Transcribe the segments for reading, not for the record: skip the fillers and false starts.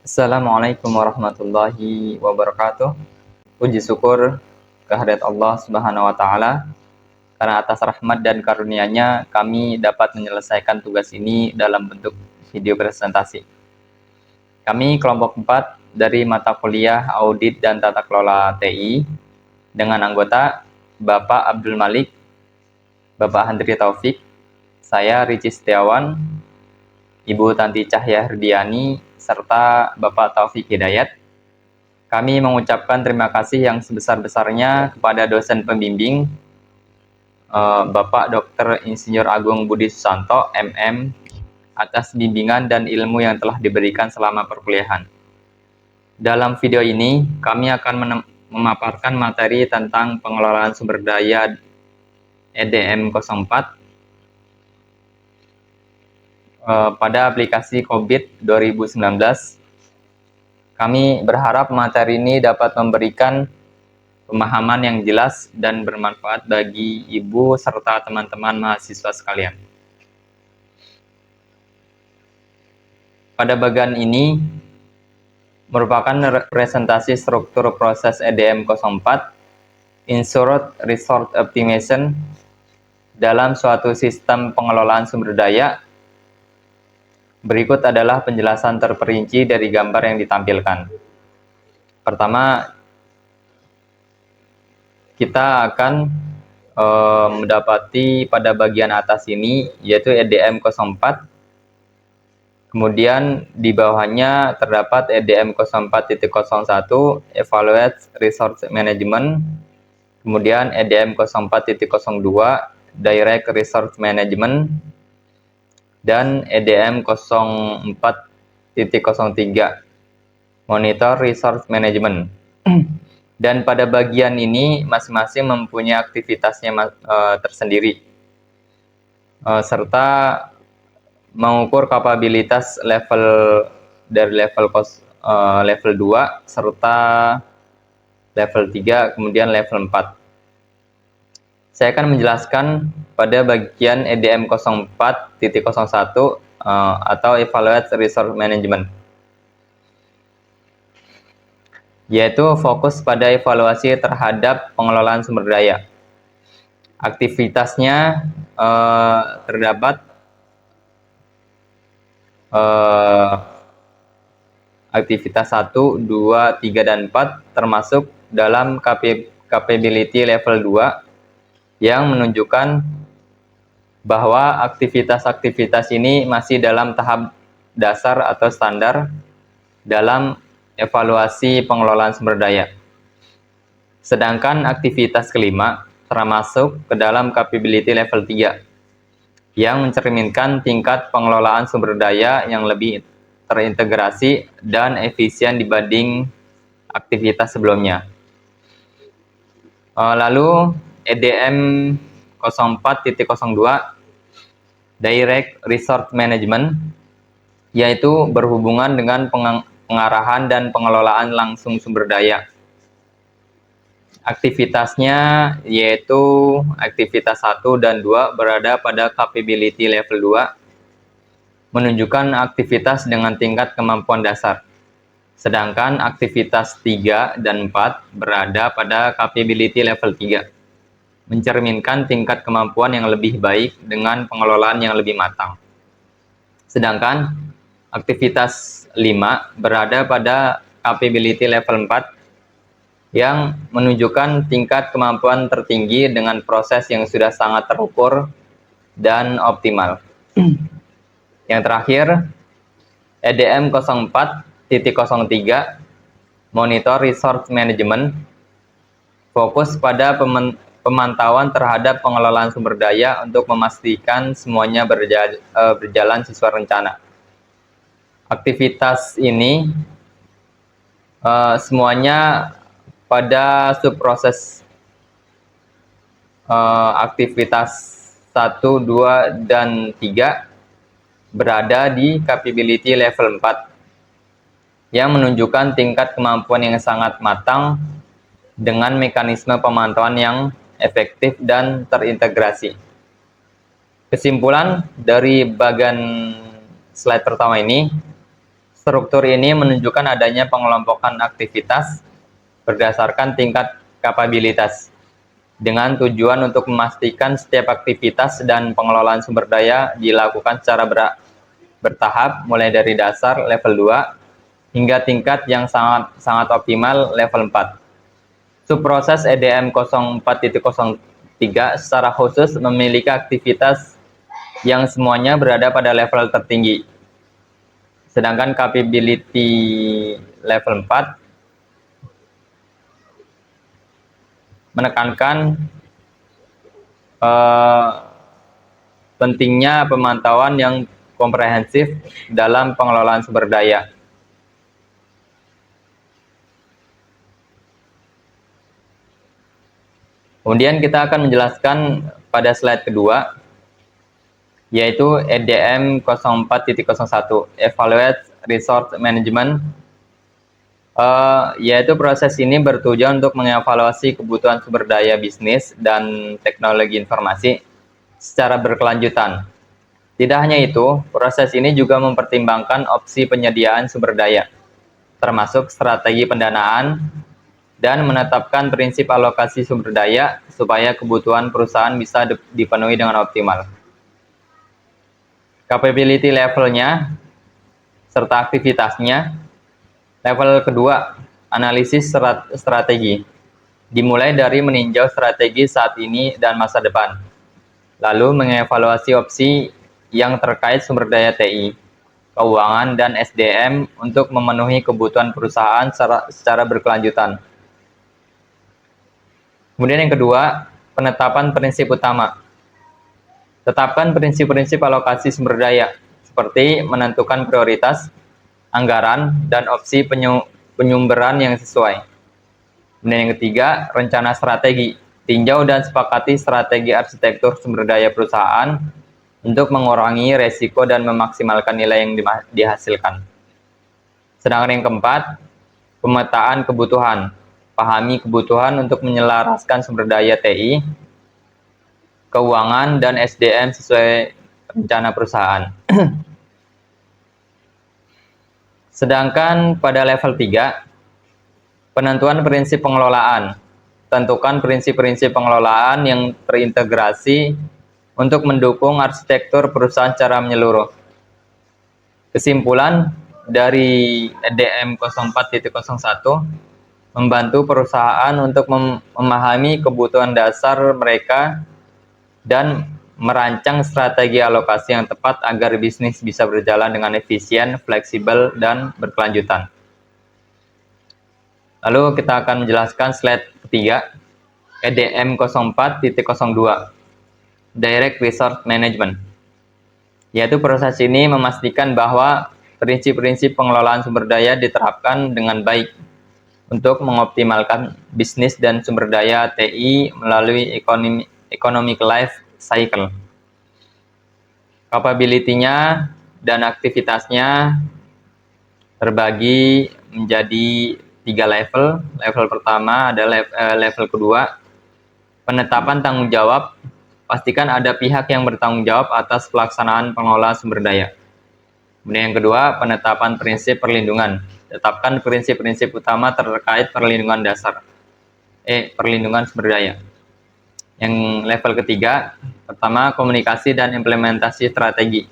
Assalamualaikum warahmatullahi wabarakatuh. Puji syukur kehadirat Allah Subhanahu wa taala karena atas rahmat dan karunia-Nya kami dapat menyelesaikan tugas ini dalam bentuk video presentasi. Kami kelompok 4 dari mata kuliah Audit dan Tata Kelola TI dengan anggota Bapak Abdul Malik, Bapak Handri Taufik, saya Rici Setiawan, Ibu Tanti Cahya Herdiani, serta Bapak Taufik Hidayat. Kami mengucapkan terima kasih yang sebesar-besarnya kepada dosen pembimbing, Bapak Dr. Insinyur Agung Budi Susanto, MM, atas bimbingan dan ilmu yang telah diberikan selama perkuliahan. Dalam video ini, kami akan memaparkan materi tentang pengelolaan sumber daya EDM 04 pada aplikasi COVID 2019. Kami berharap materi ini dapat memberikan pemahaman yang jelas dan bermanfaat bagi ibu serta teman-teman mahasiswa sekalian. Pada bagian ini merupakan presentasi struktur proses EDM 04, Insured Resource Optimization, dalam suatu sistem pengelolaan sumber daya. Berikut adalah penjelasan terperinci dari gambar yang ditampilkan. Pertama, kita akan mendapati pada bagian atas ini yaitu EDM 04. Kemudian di bawahnya terdapat EDM 04.01 Evaluate Resource Management. Kemudian EDM 04.02 Direct Resource Management. Dan EDM 04.03 Monitor Resource Management. Dan pada bagian ini masing-masing mempunyai aktivitasnya tersendiri, serta mengukur kapabilitas level dari level 2 serta level 3 kemudian level 4. Saya akan menjelaskan pada bagian EDM 04.01 atau Evaluate Resource Management, yaitu fokus pada evaluasi terhadap pengelolaan sumber daya. Aktivitasnya terdapat aktivitas 1, 2, 3, dan 4 termasuk dalam capability level 2 yang menunjukkan bahwa aktivitas-aktivitas ini masih dalam tahap dasar atau standar dalam evaluasi pengelolaan sumber daya. Sedangkan aktivitas kelima termasuk ke dalam capability level 3 yang mencerminkan tingkat pengelolaan sumber daya yang lebih terintegrasi dan efisien dibanding aktivitas sebelumnya. Lalu EDM 04.02 Direct Resource Management, yaitu berhubungan dengan pengarahan dan pengelolaan langsung sumber daya. Aktivitasnya yaitu aktivitas 1 dan 2 berada pada capability level 2, menunjukkan aktivitas dengan tingkat kemampuan dasar. Sedangkan aktivitas 3 dan 4 berada pada capability level 3, mencerminkan tingkat kemampuan yang lebih baik dengan pengelolaan yang lebih matang. Sedangkan aktivitas 5 berada pada capability level 4 yang menunjukkan tingkat kemampuan tertinggi dengan proses yang sudah sangat terukur dan optimal. Yang terakhir, EDM 04.03 Monitor Resource Management, fokus pada pemantauan terhadap pengelolaan sumber daya untuk memastikan semuanya berjalan sesuai rencana. Aktivitas ini semuanya pada subproses aktivitas 1, 2, dan 3 berada di capability level 4 yang menunjukkan tingkat kemampuan yang sangat matang dengan mekanisme pemantauan yang efektif dan terintegrasi. Kesimpulan dari bagian slide pertama ini, Struktur ini menunjukkan adanya pengelompokan aktivitas berdasarkan tingkat kapabilitas, dengan tujuan untuk memastikan setiap aktivitas dan pengelolaan sumber daya dilakukan secara bertahap, mulai dari dasar level 2 hingga tingkat yang sangat optimal level 4. Subproses EDM 04.03 secara khusus memiliki aktivitas yang semuanya berada pada level tertinggi. Sedangkan capability level 4 menekankan pentingnya pemantauan yang komprehensif dalam pengelolaan sumber daya. Kemudian kita akan menjelaskan pada slide kedua, yaitu EDM 04.01, Evaluate Resource Management, yaitu proses ini bertujuan untuk mengevaluasi kebutuhan sumber daya bisnis dan teknologi informasi secara berkelanjutan. Tidak hanya itu, proses ini juga mempertimbangkan opsi penyediaan sumber daya, termasuk strategi pendanaan, dan menetapkan prinsip alokasi sumber daya supaya kebutuhan perusahaan bisa dipenuhi dengan optimal. Capability levelnya serta aktivitasnya. Level kedua, analisis strategi. Dimulai dari meninjau strategi saat ini dan masa depan, lalu mengevaluasi opsi yang terkait sumber daya TI, keuangan, dan SDM untuk memenuhi kebutuhan perusahaan secara berkelanjutan. Kemudian yang kedua, penetapan prinsip utama. Tetapkan prinsip-prinsip alokasi sumber daya, seperti menentukan prioritas, anggaran, dan opsi penyumberan yang sesuai. Kemudian yang ketiga, rencana strategi. Tinjau dan sepakati strategi arsitektur sumber daya perusahaan untuk mengurangi resiko dan memaksimalkan nilai yang dihasilkan. Sedangkan yang keempat, pemetaan kebutuhan. Pahami kebutuhan untuk menyelaraskan sumber daya TI, keuangan, dan SDM sesuai rencana perusahaan. Sedangkan pada level 3, penentuan prinsip pengelolaan. Tentukan prinsip-prinsip pengelolaan yang terintegrasi untuk mendukung arsitektur perusahaan secara menyeluruh. Kesimpulan dari EDM 04.01 membantu perusahaan untuk memahami kebutuhan dasar mereka dan merancang strategi alokasi yang tepat agar bisnis bisa berjalan dengan efisien, fleksibel, dan berkelanjutan. Lalu kita akan menjelaskan slide ketiga, EDM 04.02, Direct Resource Management. Yaitu proses ini memastikan bahwa prinsip-prinsip pengelolaan sumber daya diterapkan dengan baik untuk mengoptimalkan bisnis dan sumber daya TI melalui economic life cycle. Capability-nya dan aktivitasnya terbagi menjadi 3 level. Level pertama adalah level kedua, penetapan tanggung jawab. Pastikan ada pihak yang bertanggung jawab atas pelaksanaan pengelolaan sumber daya. Kemudian yang kedua, penetapan prinsip perlindungan. Tetapkan prinsip-prinsip utama terkait perlindungan dasar. Perlindungan sumber daya. Yang level ketiga, pertama, komunikasi dan implementasi strategi.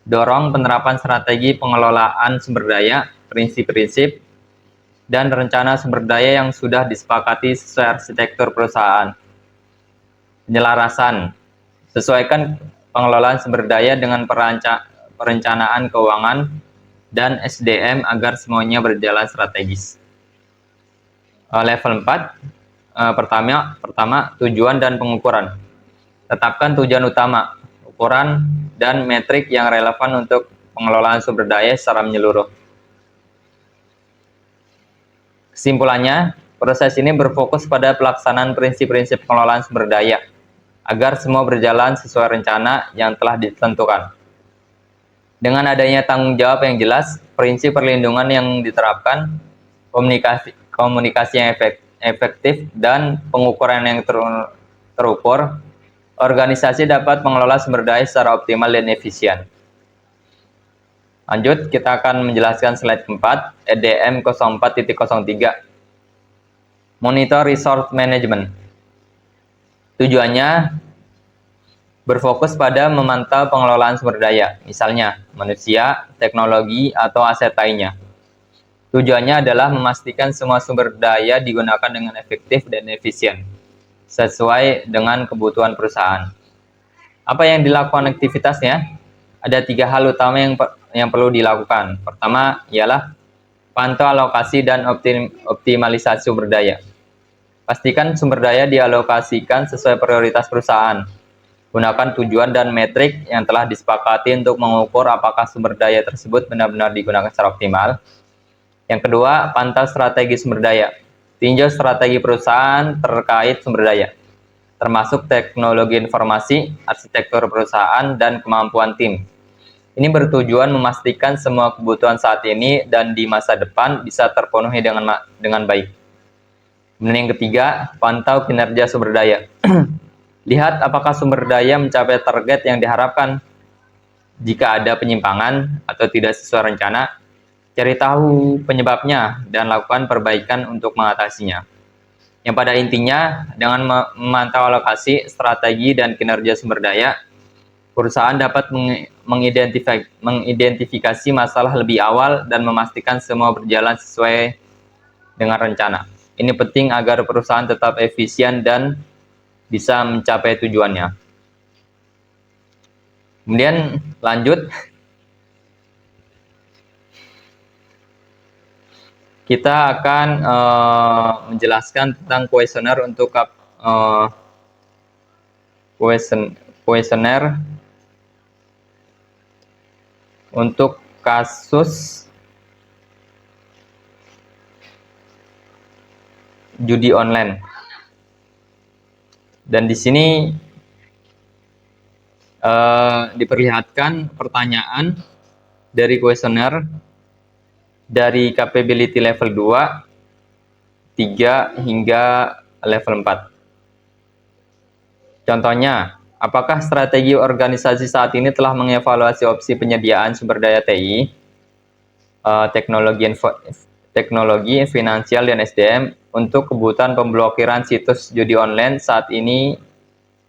Dorong penerapan strategi pengelolaan sumber daya, prinsip-prinsip, dan rencana sumber daya yang sudah disepakati sesuai arsitektur perusahaan. Penyelarasan. Sesuaikan pengelolaan sumber daya dengan perencanaan keuangan dan SDM agar semuanya berjalan strategis. Level 4, pertama, tujuan dan pengukuran. Tetapkan tujuan utama, ukuran, dan metrik yang relevan untuk pengelolaan sumber daya secara menyeluruh. Kesimpulannya, proses ini berfokus pada pelaksanaan prinsip-prinsip pengelolaan sumber daya, agar semua berjalan sesuai rencana yang telah ditentukan. Dengan adanya tanggung jawab yang jelas, prinsip perlindungan yang diterapkan, komunikasi yang efektif, dan pengukuran yang terukur, organisasi dapat mengelola sumber daya secara optimal dan efisien. Lanjut, kita akan menjelaskan slide keempat, EDM 04.03. Monitor Resource Management. Tujuannya berfokus pada memantau pengelolaan sumber daya, misalnya manusia, teknologi, atau aset lainnya. Tujuannya adalah memastikan semua sumber daya digunakan dengan efektif dan efisien, sesuai dengan kebutuhan perusahaan. Apa yang dilakukan aktivitasnya? Ada 3 hal utama yang perlu dilakukan. Pertama ialah pantau alokasi dan optimalisasi sumber daya. Pastikan sumber daya dialokasikan sesuai prioritas perusahaan. Gunakan tujuan dan metrik yang telah disepakati untuk mengukur apakah sumber daya tersebut benar-benar digunakan secara optimal. Yang kedua, pantau strategi sumber daya. Tinjau strategi perusahaan terkait sumber daya, termasuk teknologi informasi, arsitektur perusahaan, dan kemampuan tim. Ini bertujuan memastikan semua kebutuhan saat ini dan di masa depan bisa terpenuhi dengan baik. Kemudian yang ketiga, pantau kinerja sumber daya. Lihat apakah sumber daya mencapai target yang diharapkan. Jika ada penyimpangan atau tidak sesuai rencana, cari tahu penyebabnya dan lakukan perbaikan untuk mengatasinya. Yang pada intinya, dengan memantau alokasi, strategi, dan kinerja sumber daya, perusahaan dapat mengidentifikasi masalah lebih awal dan memastikan semua berjalan sesuai dengan rencana. Ini penting agar perusahaan tetap efisien dan bisa mencapai tujuannya. Kemudian lanjut, kita akan menjelaskan tentang kuesioner untuk kuesioner untuk kasus judi online. Dan di sini diperlihatkan pertanyaan dari kuesioner dari capability level 2, 3 hingga level 4. Contohnya, apakah strategi organisasi saat ini telah mengevaluasi opsi penyediaan sumber daya TI, teknologi, finansial, dan SDM untuk kebutuhan pemblokiran situs judi online saat ini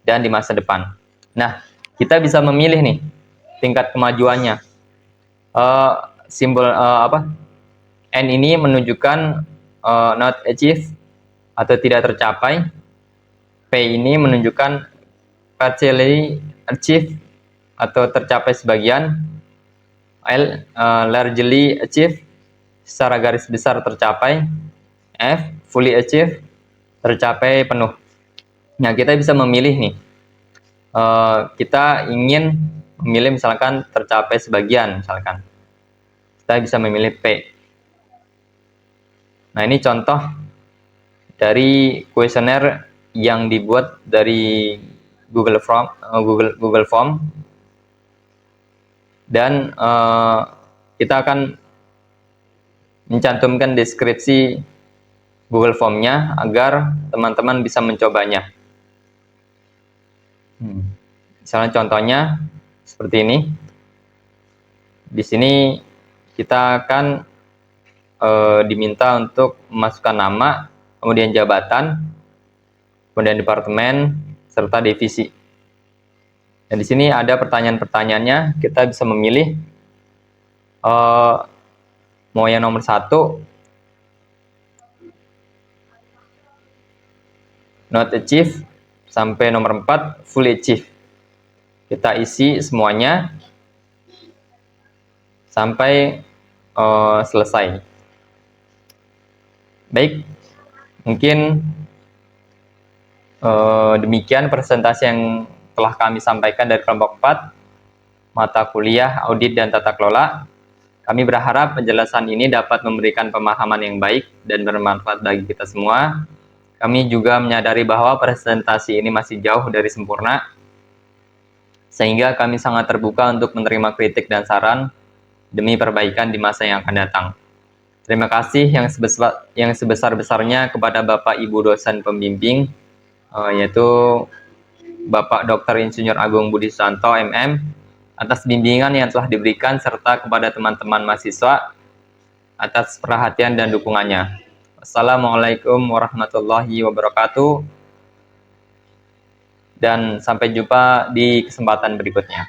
dan di masa depan? Nah, kita bisa memilih nih tingkat kemajuannya. Simbol N ini menunjukkan not achieved atau tidak tercapai. P ini menunjukkan partially achieved atau tercapai sebagian. L largely achieved, secara garis besar tercapai. F fully achieved, tercapai penuh. Nah, kita bisa memilih nih. Kita ingin memilih misalkan tercapai sebagian, misalkan. Kita bisa memilih P. Nah, ini contoh dari kuesioner yang dibuat dari Google Form, dan kita akan mencantumkan deskripsi Google Form-nya agar teman-teman bisa mencobanya. Misalnya contohnya seperti ini. Di sini kita akan diminta untuk memasukkan nama, kemudian jabatan, kemudian departemen, serta divisi. Dan di sini ada pertanyaan-pertanyaannya. Kita bisa memilih mau yang nomor 1, not achieve, sampai nomor 4, fully achieve. Kita isi semuanya sampai selesai. Baik, mungkin demikian presentasi yang telah kami sampaikan dari kelompok 4, mata kuliah audit dan tata kelola. Kami berharap penjelasan ini dapat memberikan pemahaman yang baik dan bermanfaat bagi kita semua. Kami juga menyadari bahwa presentasi ini masih jauh dari sempurna, sehingga kami sangat terbuka untuk menerima kritik dan saran demi perbaikan di masa yang akan datang. Terima kasih yang sebesar-besarnya kepada Bapak Ibu dosen pembimbing, yaitu Bapak Dr. Insinyur Agung Budi Susanto, MM, atas bimbingan yang telah diberikan serta kepada teman-teman mahasiswa atas perhatian dan dukungannya. Wassalamualaikum warahmatullahi wabarakatuh dan sampai jumpa di kesempatan berikutnya.